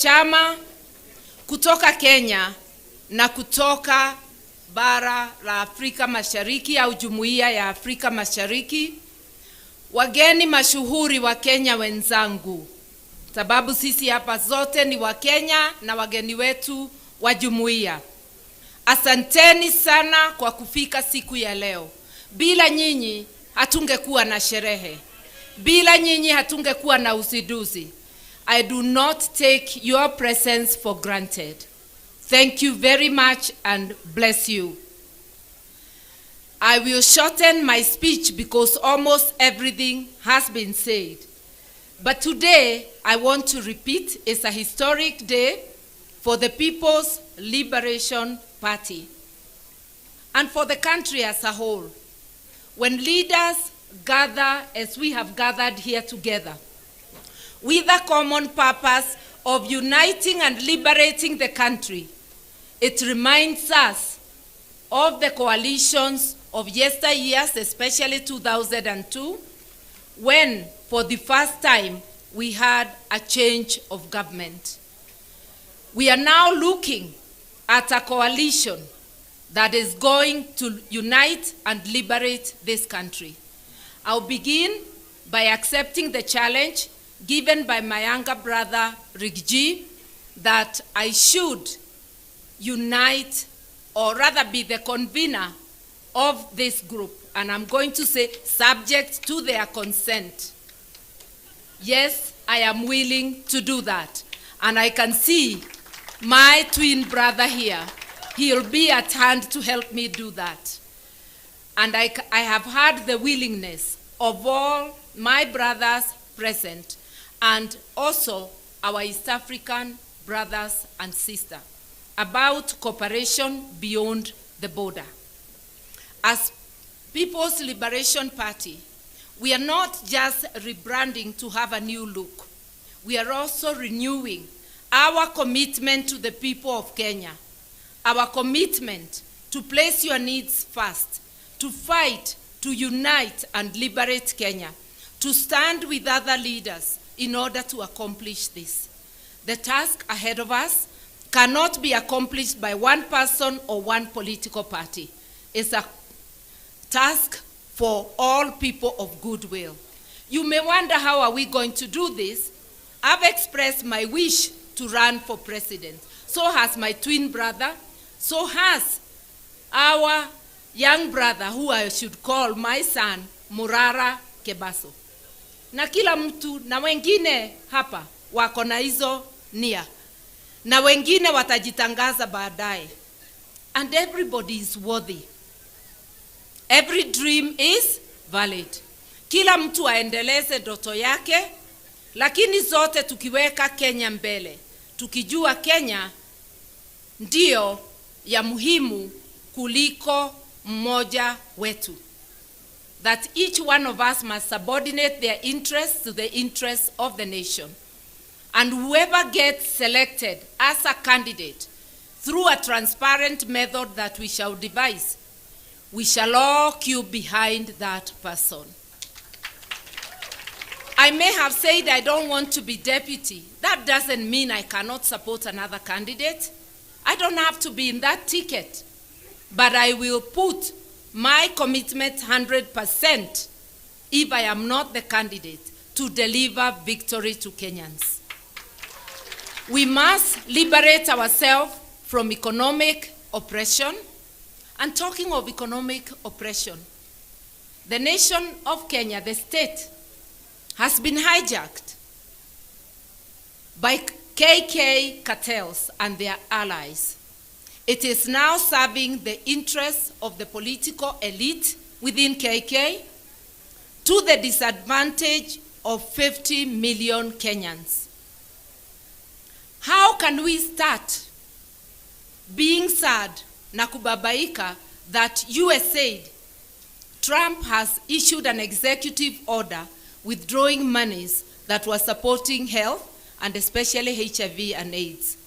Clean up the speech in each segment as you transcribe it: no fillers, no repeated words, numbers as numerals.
Chama kutoka Kenya na kutoka bara la Afrika Mashariki au Jumuiya ya Afrika Mashariki, wageni mashuhuri wa Kenya wenzangu, sababu sisi hapa zote ni wa Kenya na wageni wetu wa jumuiya. Asanteni sana kwa kufika siku ya leo. Bila nyinyi hatungekuwa na sherehe. Bila nyinyi hatungekuwa na uzinduzi. I do not take your presence for granted. Thank you very much and bless you. I will shorten my speech because almost everything has been said. But today, I want to repeat, it's a historic day for the People's Liberation Party and for the country as a whole. When leaders gather as we have gathered here together, with a common purpose of uniting and liberating the country, it reminds us of the coalitions of yesteryears, especially 2002, when for the first time we had a change of government. We are now looking at a coalition that is going to unite and liberate this country. I'll begin by accepting the challenge given by my younger brother, Rigji, that I should unite, or rather be the convener of this group. And I'm going to say, subject to their consent. Yes, I am willing to do that. And I can see my twin brother here. He'll be at hand to help me do that. And I have had the willingness of all my brothers present, and also our East African brothers and sisters, about cooperation beyond the border. As People's Liberation Party, we are not just rebranding to have a new look. We are also renewing our commitment to the people of Kenya, our commitment to place your needs first, to fight, to unite and liberate Kenya, to stand with other leaders in order to accomplish this. The task ahead of us cannot be accomplished by one person or one political party. It's a task for all people of goodwill. You may wonder, how are we going to do this? I've expressed my wish to run for president. So has my twin brother. So has our young brother, who I should call my son, Murara Kebaso. Na kila mtu na wengine hapa wako na hizo nia. Na wengine watajitangaza baadaye. And everybody is worthy. Every dream is valid. Kila mtu aendeleze ndoto yake, lakini zote tukiweka Kenya mbele. Tukijua Kenya ndio ya muhimu kuliko mmoja wetu. That each one of us must subordinate their interests to the interests of the nation. And whoever gets selected as a candidate through a transparent method that we shall devise, we shall all queue behind that person. I may have said I don't want to be deputy. That doesn't mean I cannot support another candidate. I don't have to be in that ticket. But I will put my commitment 100% if I am not the candidate to deliver victory to Kenyans. We must liberate ourselves from economic oppression. And talking of economic oppression, the nation of Kenya, the state, has been hijacked by KK cartels and their allies. It is now serving the interests of the political elite within KK to the disadvantage of 50 million Kenyans. How can we start being sad na kubabaika that USAID, Trump has issued an executive order withdrawing monies that were supporting health and especially HIV and AIDS?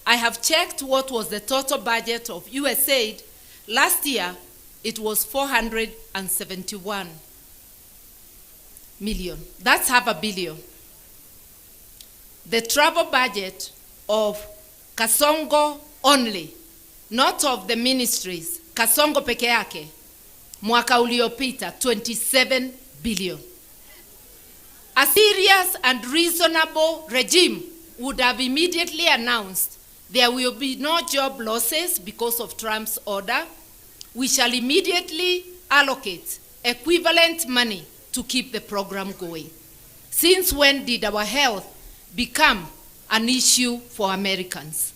I have checked what was the total budget of USAID. Last year, it was 471 million. That's $500 million. The travel budget of Kasongo only, not of the ministries, Kasongo peke yake, mwaka uliopita 27 billion. A serious and reasonable regime would have immediately announced there will be no job losses because of Trump's order. We shall immediately allocate equivalent money to keep the program going. Since when did our health become an issue for Americans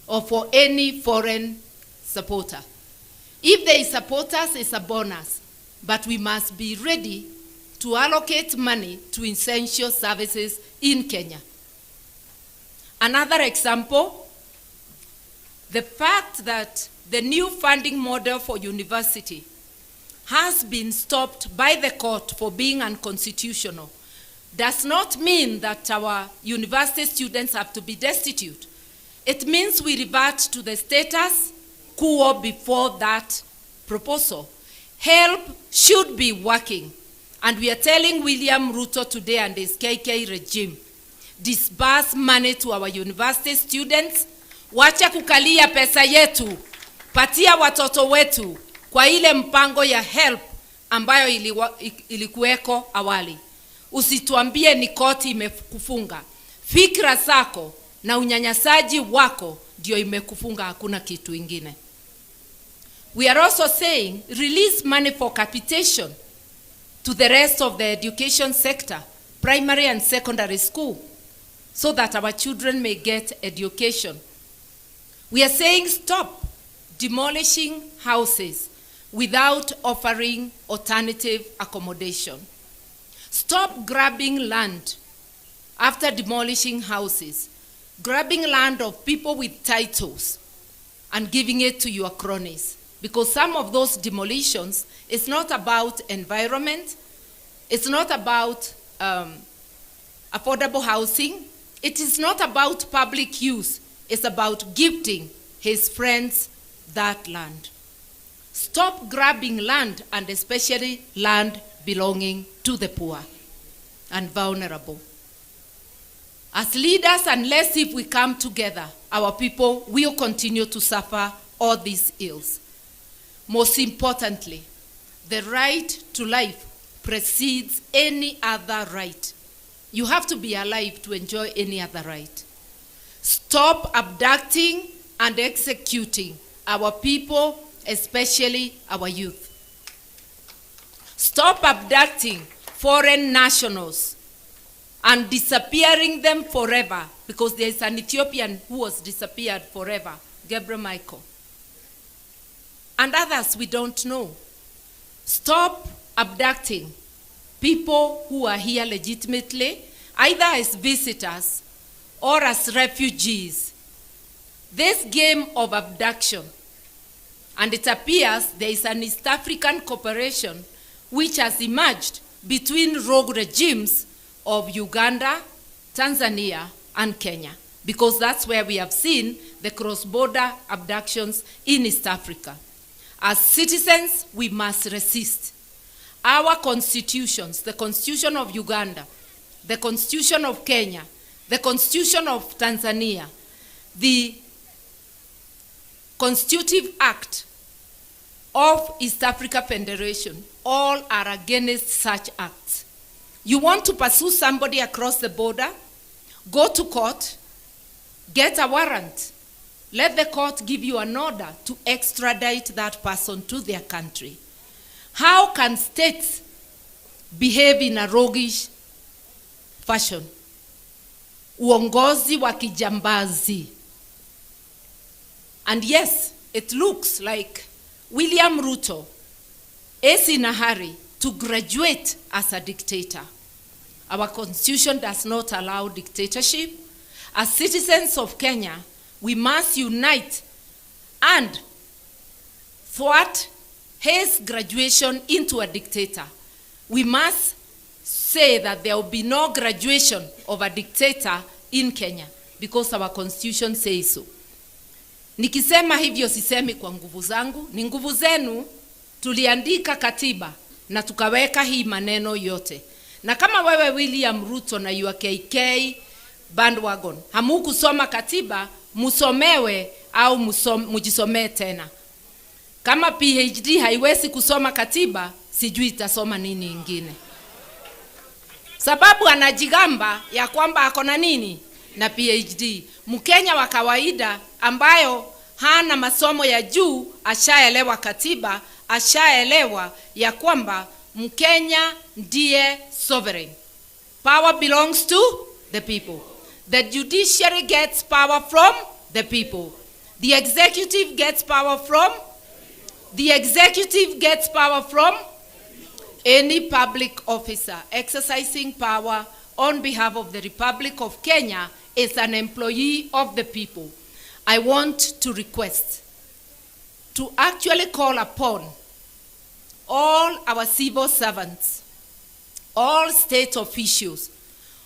or for any foreign supporter? If they support us, it's a bonus, but we must be ready to allocate money to essential services in Kenya. Another example, the fact that the new funding model for university has been stopped by the court for being unconstitutional does not mean that our university students have to be destitute. It means we revert to the status quo before that proposal. Help should be working, and we are telling William Ruto today and his KK regime, disburse money to our university students, wacha kukalia pesa yetu, patia watoto wetu kwa ile mpango ya help ambayo ilikuweko awali. Usituambie ni koti imekufunga. Fikra zako na unyanyasaji wako ndio imekufunga, hakuna kitu ingine. We are also saying release money for capitation to the rest of the education sector, primary and secondary school, so that our children may get education. We are saying stop demolishing houses without offering alternative accommodation. Stop grabbing land after demolishing houses, grabbing land of people with titles and giving it to your cronies. Because some of those demolitions is not about environment, it's not about affordable housing, it is not about public use, it's about gifting his friends that land. Stop grabbing land, and especially land belonging to the poor and vulnerable. As leaders, unless if we come together, our people will continue to suffer all these ills. Most importantly, the right to life precedes any other right. You have to be alive to enjoy any other right. Stop abducting and executing our people, especially our youth. Stop abducting foreign nationals and disappearing them forever, because there is an Ethiopian who was disappeared forever, Gabriel Michael. And others we don't know. Stop abducting people who are here legitimately, either as visitors or as refugees. This game of abduction, and it appears there is an East African cooperation which has emerged between rogue regimes of Uganda, Tanzania, and Kenya, because that's where we have seen the cross-border abductions in East Africa. As citizens, we must resist. Our constitutions, the Constitution of Uganda, the Constitution of Kenya, the Constitution of Tanzania, the Constitutive Act of East Africa Federation, all are against such acts. You want to pursue somebody across the border? Go to court, get a warrant. Let the court give you an order to extradite that person to their country. How can states behave in a roguish fashion? Uongozi wa kijambazi. And yes, it looks like William Ruto is in a hurry to graduate as a dictator. Our constitution does not allow dictatorship. As citizens of Kenya, we must unite and thwart his graduation into a dictator. We must say that there will be no graduation of a dictator in Kenya, because our constitution says so. Nikisema hivyo sisemi kwa nguvu zangu, ni nguvu zenu. Tuliandika katiba na tukaweka hii maneno yote. Na kama wewe William Ruto na your KK bandwagon. Hamukusoma katiba, musomewe au mujisomee tena. Kama PhD haiwezi kusoma katiba, sijui itasoma nini ingine. Sababu anajigamba ya kwamba akona nini na PhD. Mkenya wa kawaida ambayo hana masomo ya juu ashaelewa katiba, ashaelewa ya kwamba Mkenya ndiye sovereign. Power belongs to the people. The judiciary gets power from the people. The executive gets power from any public officer exercising power on behalf of the Republic of Kenya is an employee of the people. I want to request to actually call upon all our civil servants, all state officials,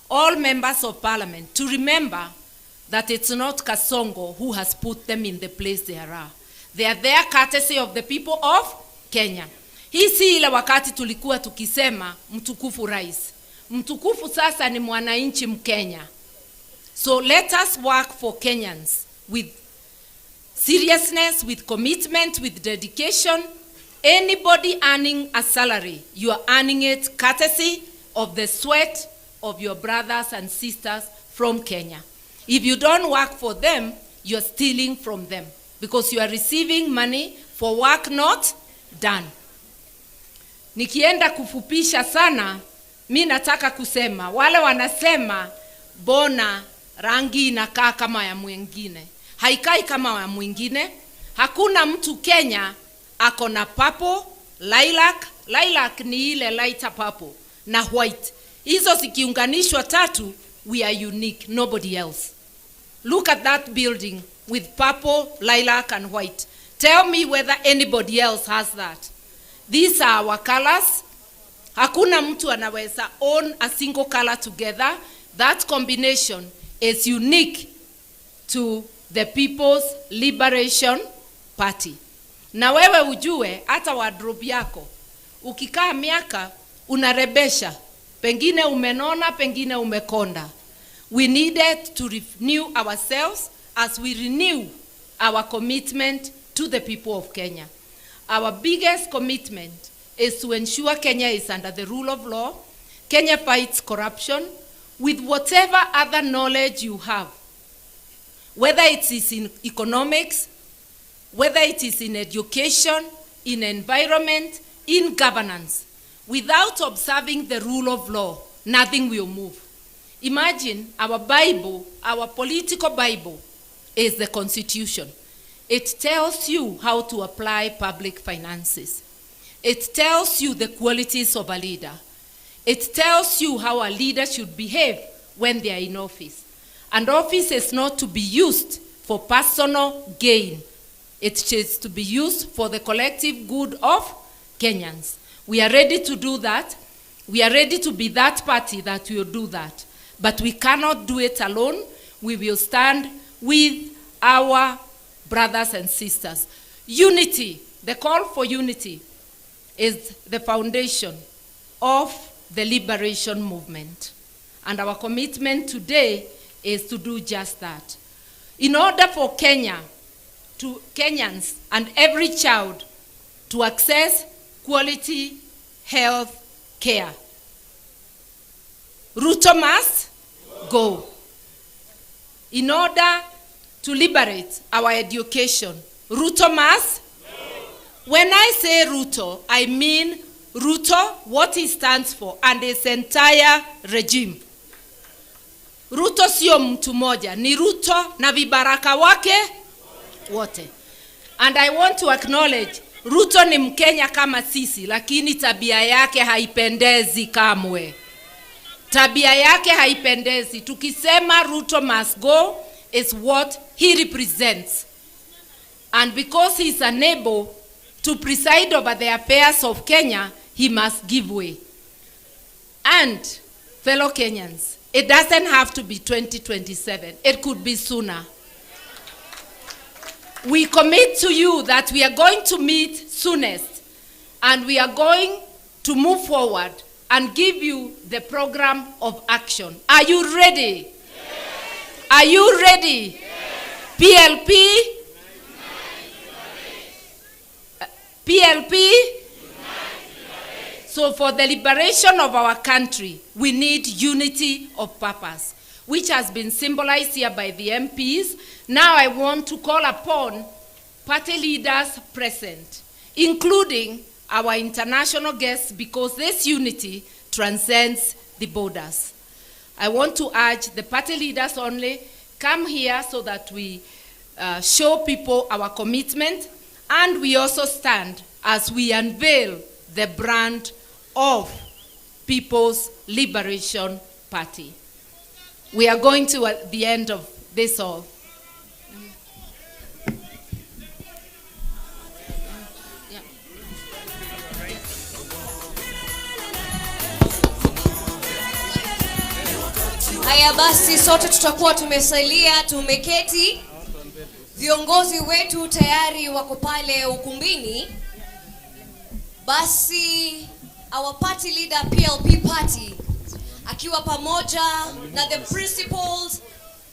all members of parliament to remember that it's not Kasongo who has put them in the place they are. They are there courtesy of the people of Kenya. Hii si ile wakati tulikuwa tukisema mtukufu rais. Mtukufu sasa ni mwananchi Mkenya. So let us work for Kenyans with seriousness, with commitment, with dedication. Anybody earning a salary, you are earning it courtesy of the sweat of your brothers and sisters from Kenya. If you don't work for them, you are stealing from them because you are receiving money for work not done. Nikienda kufupisha sana, mi nataka kusema, wale wanasema bona rangi inakaa kama ya mwingine. Haikai kama ya mwingine. Hakuna mtu Kenya akona purple, lilac ni ile lighter purple, na white. Hizo zikiunganishwa tatu, we are unique, nobody else. Look at that building with purple, lilac and white. Tell me whether anybody else has that. These are our colors. Hakuna mtu anaweza own a single color together. That combination is unique to the People's Liberation Party. Na wewe ujue hata wardrobe yako ukikaa miaka unarebesha, pengine umenona, pengine umekonda. We needed to renew ourselves as we renew our commitment to the people of Kenya. Our biggest commitment is to ensure Kenya is under the rule of law. Kenya fights corruption with whatever other knowledge you have, whether it is in economics, whether it is in education, in environment, in governance. Without observing the rule of law, nothing will move. Imagine our Bible, our political Bible, is the Constitution. It tells you how to apply public finances. It tells you the qualities of a leader. It tells you how a leader should behave when they are in office. And office is not to be used for personal gain. It is to be used for the collective good of Kenyans. We are ready to do that. We are ready to be that party that will do that. But we cannot do it alone. We will stand with our brothers and sisters. Unity, the call for unity, is the foundation of the liberation movement. And our commitment today is to do just that. In order for Kenyans and every child to access quality health care, Ruto must go. In order to liberate our education, Ruto must go. When I say Ruto, I mean Ruto, what he stands for, and his entire regime. Ruto sio mtu moja, ni Ruto na vibaraka wake wote. And I want to acknowledge, Ruto ni Mkenya kama sisi, lakini tabia yake haipendezi kamwe. Tabia yake haipendezi. Tukisema Ruto must go is what he represents. And because he is unable to preside over the affairs of Kenya, he must give way. And fellow Kenyans, it doesn't have to be 2027. It could be sooner. We commit to you that we are going to meet soonest, and we are going to move forward and give you the program of action. Are you ready? Yes. Are you ready? PLP? PLP? So for the liberation of our country, we need unity of purpose, which has been symbolized here by the MPs. Now I want to call upon party leaders present, including our international guests, because this unity transcends the borders. I want to urge the party leaders only, come here so that we show people our commitment, and we also stand as we unveil the brand of People's Liberation Party. We are going to at the end of this all. Haya basi, sote tutakuwa tumesalia, tumeketi. Viongozi wetu tayari wako pale ukumbini. Basi our party leader, PLP party, akiwa pamoja na the principals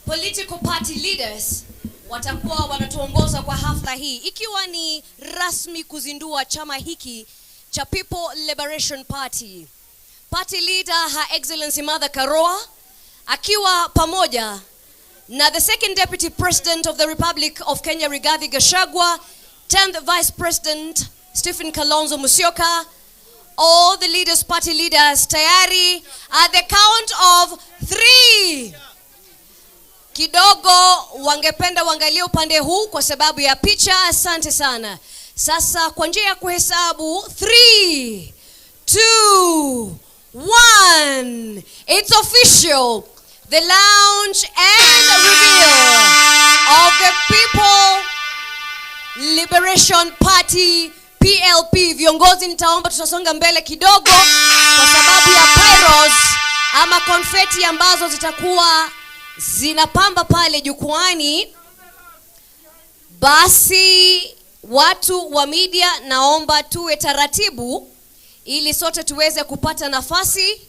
political party leaders, watakuwa wanatuongoza kwa hafla hii, ikiwa ni rasmi kuzindua chama hiki cha People Liberation Party. Party leader Her Excellency Mother Karua, akiwa pamoja na the second deputy president of the Republic of Kenya, Rigathi Gachagua, 10th vice president Stephen Kalonzo Musyoka, all the leaders, party leaders, tayari at the count of 3. Kidogo wangependa wangalie upande huu kwa sababu ya picha. Asante sana. Sasa kwa njia ya kuhesabu 3, 2, 1. It's official. The launch and the reveal of the People Liberation Party, PLP. Viongozi, nitaomba tutasonga mbele kidogo kwa sababu ya pyros ama konfeti ambazo zitakuwa zinapamba pale jukwani. Basi watu wa media, naomba tuwe taratibu ili sote tuweze kupata nafasi.